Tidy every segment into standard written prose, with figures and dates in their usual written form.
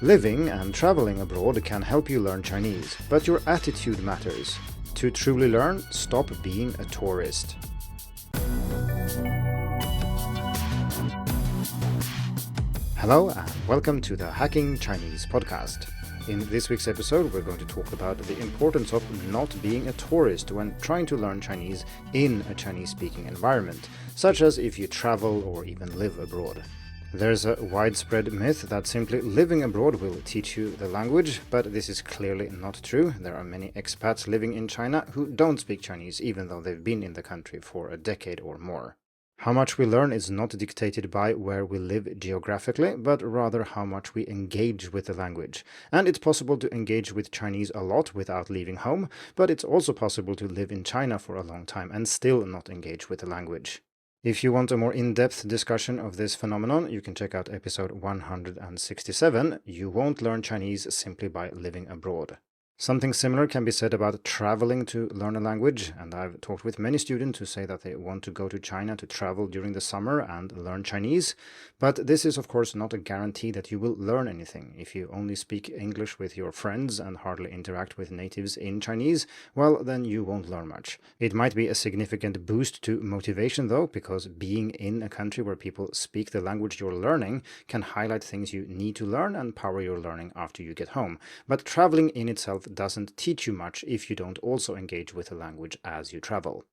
Living and traveling abroad can help you learn Chinese, but your attitude matters. To truly learn, stop being a tourist. Hello and welcome to the Hacking Chinese podcast. In this week's episode, we're going to talk about the importance of not being a tourist when trying to learn Chinese in a Chinese-speaking environment, such as if you travel or even live abroad. There's a widespread myth that simply living abroad will teach you the language, but this is clearly not true. There are many expats living in China who don't speak Chinese even though they've been in the country for a decade or more. How much we learn is not dictated by where we live geographically, but rather how much we engage with the language. And it's possible to engage with Chinese a lot without leaving home, but it's also possible to live in China for a long time and still not engage with the language. If you want a more in-depth discussion of this phenomenon, you can check out episode 167, You Won't Learn Chinese Simply by Living Abroad. Something similar can be said about traveling to learn a language, and I've talked with many students who say that they want to go to China to travel during the summer and learn Chinese, but this is of course not a guarantee that you will learn anything. If you only speak English with your friends and hardly interact with natives in Chinese, well, then you won't learn much. It might be a significant boost to motivation though, because being in a country where people speak the language you're learning can highlight things you need to learn and power your learning after you get home. But traveling in itself doesn't teach you much if you don't also engage with the language as you travel.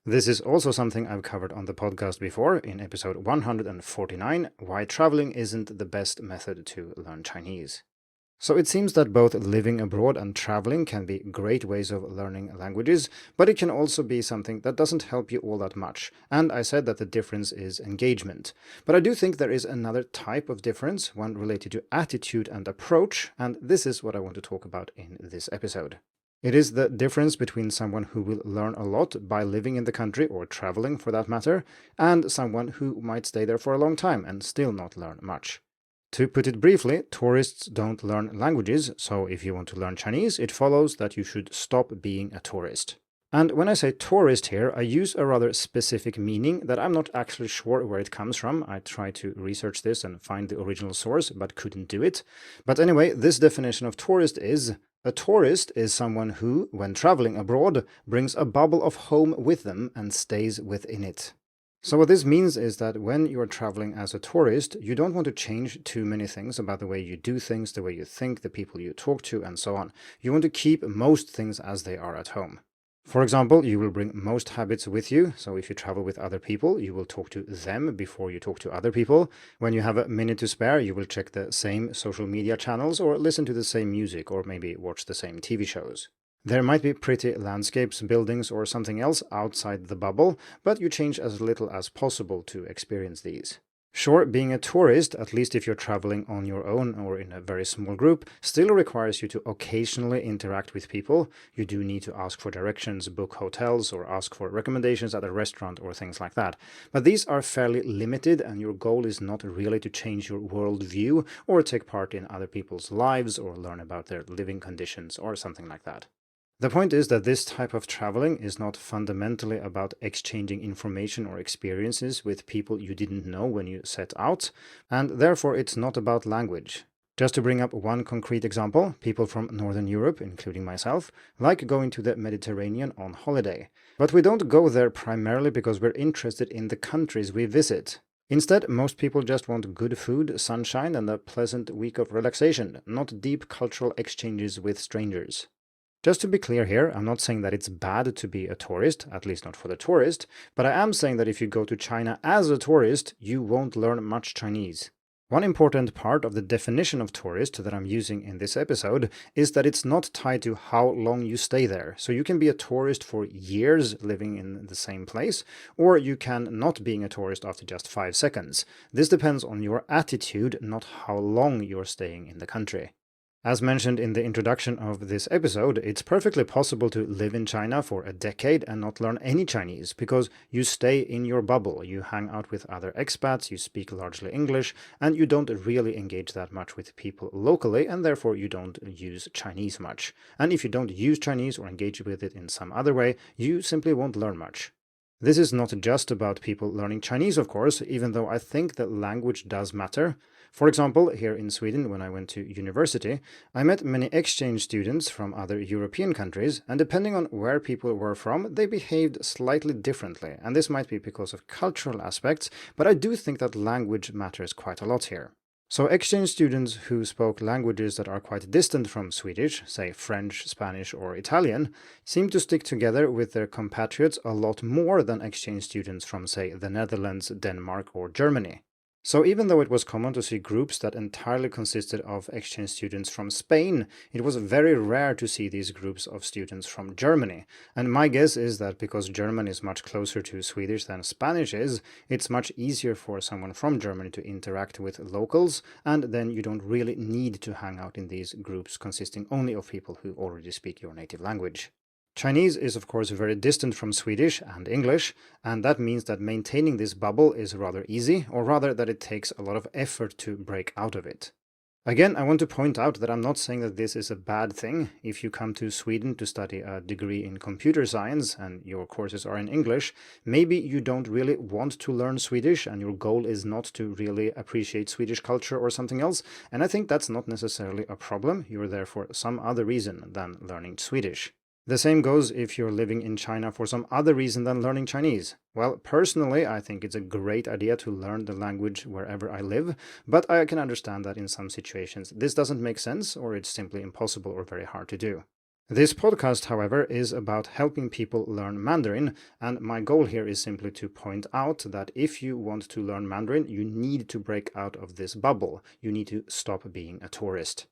This is also something I've covered on the podcast before in episode 149, Why Traveling Isn't the Best Method to Learn Chinese. So it seems that both living abroad and traveling can be great ways of learning languages, but it can also be something that doesn't help you all that much. And I said that the difference is engagement. But I do think there is another type of difference, one related to attitude and approach, and this is what I want to talk about in this episode. It is the difference between someone who will learn a lot by living in the country, or traveling for that matter, and someone who might stay there for a long time and still not learn much. To put it briefly, tourists don't learn languages, so if you want to learn Chinese, it follows that you should stop being a tourist. And when I say tourist here, I use a rather specific meaning that I'm not actually sure where it comes from. I tried to research this and find the original source, but couldn't do it. But anyway, this definition of tourist is: a tourist is someone who, when traveling abroad, brings a bubble of home with them and stays within it. So what this means is that when you're traveling as a tourist, you don't want to change too many things about the way you do things, the way you think, the people you talk to, and so on. You want to keep most things as they are at home. For example, you will bring most habits with you, so if you travel with other people, you will talk to them before you talk to other people. When you have a minute to spare, you will check the same social media channels or listen to the same music or maybe watch the same TV shows. There might be pretty landscapes, buildings, or something else outside the bubble, but you change as little as possible to experience these. Sure, being a tourist, at least if you're traveling on your own or in a very small group, still requires you to occasionally interact with people. You do need to ask for directions, book hotels, or ask for recommendations at a restaurant or things like that. But these are fairly limited, and your goal is not really to change your worldview or take part in other people's lives or learn about their living conditions or something like that. The point is that this type of traveling is not fundamentally about exchanging information or experiences with people you didn't know when you set out, and therefore it's not about language. Just to bring up one concrete example, people from Northern Europe, including myself, like going to the Mediterranean on holiday. But we don't go there primarily because we're interested in the countries we visit. Instead, most people just want good food, sunshine, and a pleasant week of relaxation, not deep cultural exchanges with strangers. Just to be clear here, I'm not saying that it's bad to be a tourist, at least not for the tourist, but I am saying that if you go to China as a tourist, you won't learn much Chinese. One important part of the definition of tourist that I'm using in this episode is that it's not tied to how long you stay there. So you can be a tourist for years living in the same place, or you can not being a tourist after just 5 seconds. This depends on your attitude, not how long you're staying in the country. As mentioned in the introduction of this episode, it's perfectly possible to live in China for a decade and not learn any Chinese, because you stay in your bubble, you hang out with other expats, you speak largely English, and you don't really engage that much with people locally, and therefore you don't use Chinese much. And if you don't use Chinese or engage with it in some other way, you simply won't learn much. This is not just about people learning Chinese, of course, even though I think that language does matter. For example, here in Sweden, when I went to university, I met many exchange students from other European countries, and depending on where people were from, they behaved slightly differently, and this might be because of cultural aspects, but I do think that language matters quite a lot here. So exchange students who spoke languages that are quite distant from Swedish, say French, Spanish, or Italian, seem to stick together with their compatriots a lot more than exchange students from, say, the Netherlands, Denmark, or Germany. So even though it was common to see groups that entirely consisted of exchange students from Spain, it was very rare to see these groups of students from Germany. And my guess is that because German is much closer to Swedish than Spanish is, it's much easier for someone from Germany to interact with locals, and then you don't really need to hang out in these groups consisting only of people who already speak your native language. Chinese is of course very distant from Swedish and English, and that means that maintaining this bubble is rather easy, or rather that it takes a lot of effort to break out of it. Again, I want to point out that I'm not saying that this is a bad thing. If you come to Sweden to study a degree in computer science and your courses are in English, maybe you don't really want to learn Swedish and your goal is not to really appreciate Swedish culture or something else, and I think that's not necessarily a problem. You're there for some other reason than learning Swedish. The same goes if you're living in China for some other reason than learning Chinese. Well, personally, I think it's a great idea to learn the language wherever I live, but I can understand that in some situations this doesn't make sense, or it's simply impossible or very hard to do. This podcast, however, is about helping people learn Mandarin, and my goal here is simply to point out that if you want to learn Mandarin, you need to break out of this bubble. You need to stop being a tourist.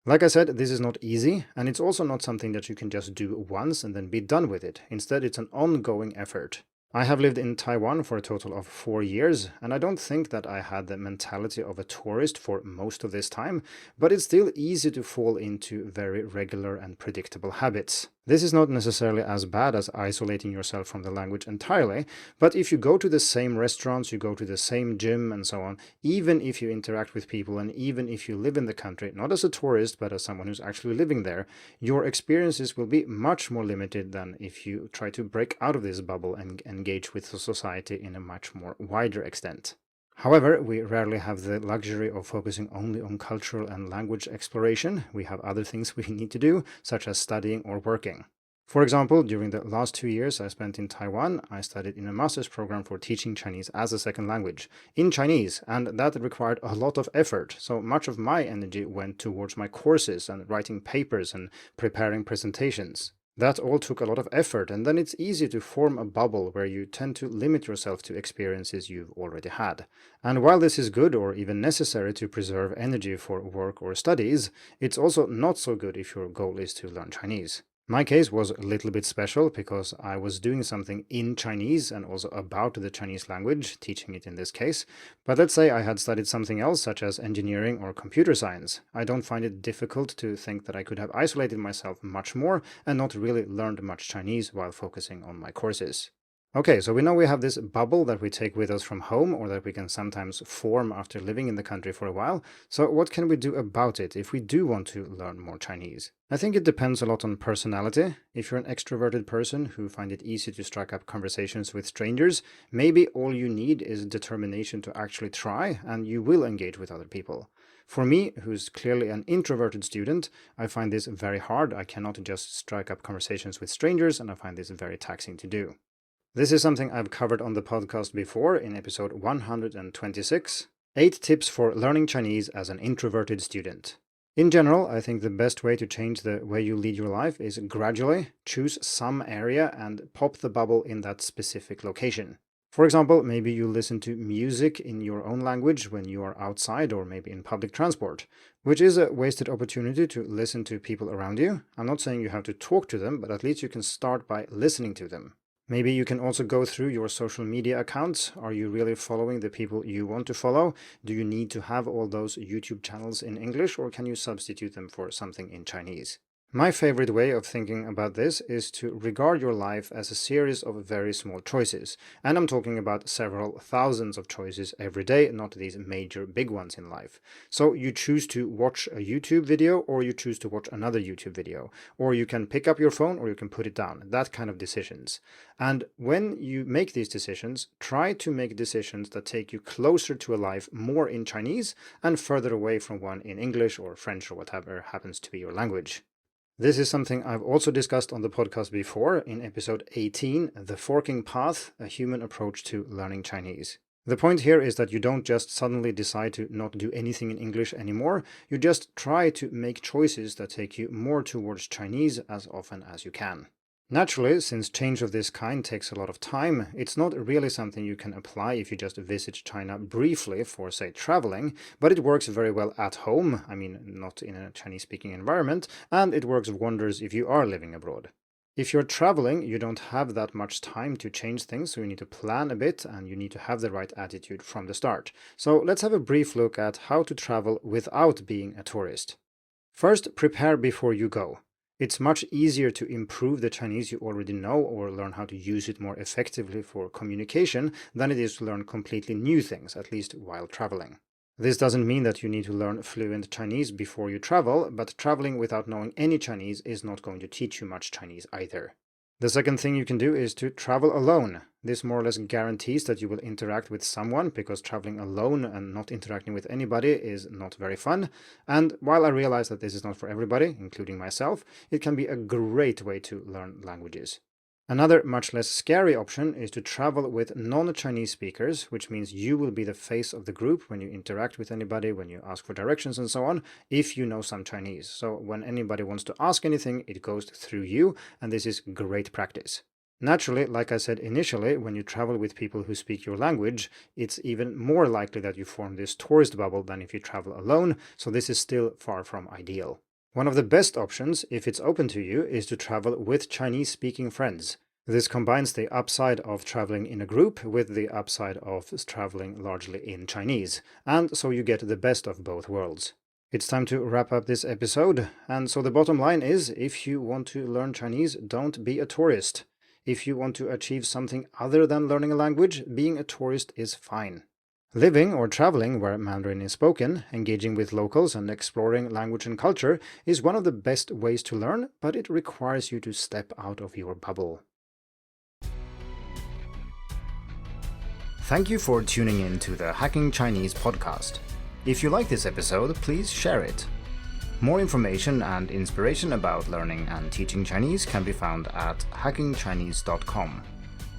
Like I said, this is not easy, and it's also not something that you can just do once and then be done with it. Instead, it's an ongoing effort. I have lived in Taiwan for a total of 4 years, and I don't think that I had the mentality of a tourist for most of this time, but it's still easy to fall into very regular and predictable habits. This is not necessarily as bad as isolating yourself from the language entirely, but if you go to the same restaurants, you go to the same gym and so on, even if you interact with people and even if you live in the country, not as a tourist but as someone who's actually living there, your experiences will be much more limited than if you try to break out of this bubble and engage with the society in a much more wider extent. However, we rarely have the luxury of focusing only on cultural and language exploration. We have other things we need to do, such as studying or working. For example, during the last 2 years I spent in Taiwan, I studied in a master's program for teaching Chinese as a second language, in Chinese, and that required a lot of effort, so much of my energy went towards my courses and writing papers and preparing presentations. That all took a lot of effort, and then it's easy to form a bubble where you tend to limit yourself to experiences you've already had. And while this is good or even necessary to preserve energy for work or studies, it's also not so good if your goal is to learn Chinese. My case was a little bit special because I was doing something in Chinese and also about the Chinese language, teaching it in this case. But let's say I had studied something else, such as engineering or computer science. I don't find it difficult to think that I could have isolated myself much more and not really learned much Chinese while focusing on my courses. Okay, so we know we have this bubble that we take with us from home or that we can sometimes form after living in the country for a while. So what can we do about it if we do want to learn more Chinese? I think it depends a lot on personality. If you're an extroverted person who find it easy to strike up conversations with strangers, maybe all you need is determination to actually try and you will engage with other people. For me, who's clearly an introverted student, I find this very hard. I cannot just strike up conversations with strangers and I find this very taxing to do. This is something I've covered on the podcast before in episode 126, 8 tips for learning Chinese as an introverted student. In general, I think the best way to change the way you lead your life is gradually choose some area and pop the bubble in that specific location. For example, maybe you listen to music in your own language when you are outside or maybe in public transport, which is a wasted opportunity to listen to people around you. I'm not saying you have to talk to them, but at least you can start by listening to them. Maybe you can also go through your social media accounts. Are you really following the people you want to follow? Do you need to have all those YouTube channels in English, or can you substitute them for something in Chinese? My favorite way of thinking about this is to regard your life as a series of very small choices. And I'm talking about several thousands of choices every day, not these major big ones in life. So you choose to watch a YouTube video, or you choose to watch another YouTube video, or you can pick up your phone or you can put it down, that kind of decisions. And when you make these decisions, try to make decisions that take you closer to a life more in Chinese and further away from one in English or French or whatever happens to be your language. This is something I've also discussed on the podcast before in episode 18, The Forking Path, a human approach to learning Chinese. The point here is that you don't just suddenly decide to not do anything in English anymore, you just try to make choices that take you more towards Chinese as often as you can. Naturally, since change of this kind takes a lot of time, it's not really something you can apply if you just visit China briefly for, say, traveling, but it works very well at home, not in a Chinese-speaking environment, and it works wonders if you are living abroad. If you're traveling, you don't have that much time to change things, so you need to plan a bit and you need to have the right attitude from the start. So let's have a brief look at how to travel without being a tourist. First, prepare before you go. It's much easier to improve the Chinese you already know or learn how to use it more effectively for communication than it is to learn completely new things, at least while traveling. This doesn't mean that you need to learn fluent Chinese before you travel, but traveling without knowing any Chinese is not going to teach you much Chinese either. The second thing you can do is to travel alone. This more or less guarantees that you will interact with someone, because traveling alone and not interacting with anybody is not very fun. And while I realize that this is not for everybody, including myself, it can be a great way to learn languages. Another much less scary option is to travel with non-Chinese speakers, which means you will be the face of the group when you interact with anybody, when you ask for directions and so on, if you know some Chinese. So when anybody wants to ask anything, it goes through you, and this is great practice. Naturally, like I said initially, when you travel with people who speak your language, it's even more likely that you form this tourist bubble than if you travel alone, so this is still far from ideal. One of the best options, if it's open to you, is to travel with Chinese-speaking friends. This combines the upside of traveling in a group with the upside of traveling largely in Chinese, and so you get the best of both worlds. It's time to wrap up this episode, and so the bottom line is, if you want to learn Chinese, don't be a tourist. If you want to achieve something other than learning a language, being a tourist is fine. Living or traveling where Mandarin is spoken, engaging with locals and exploring language and culture is one of the best ways to learn, but it requires you to step out of your bubble. Thank you for tuning in to the Hacking Chinese podcast. If you like this episode, please share it. More information and inspiration about learning and teaching Chinese can be found at hackingchinese.com.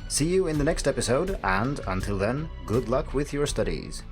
See you in the next episode, and until then, good luck with your studies.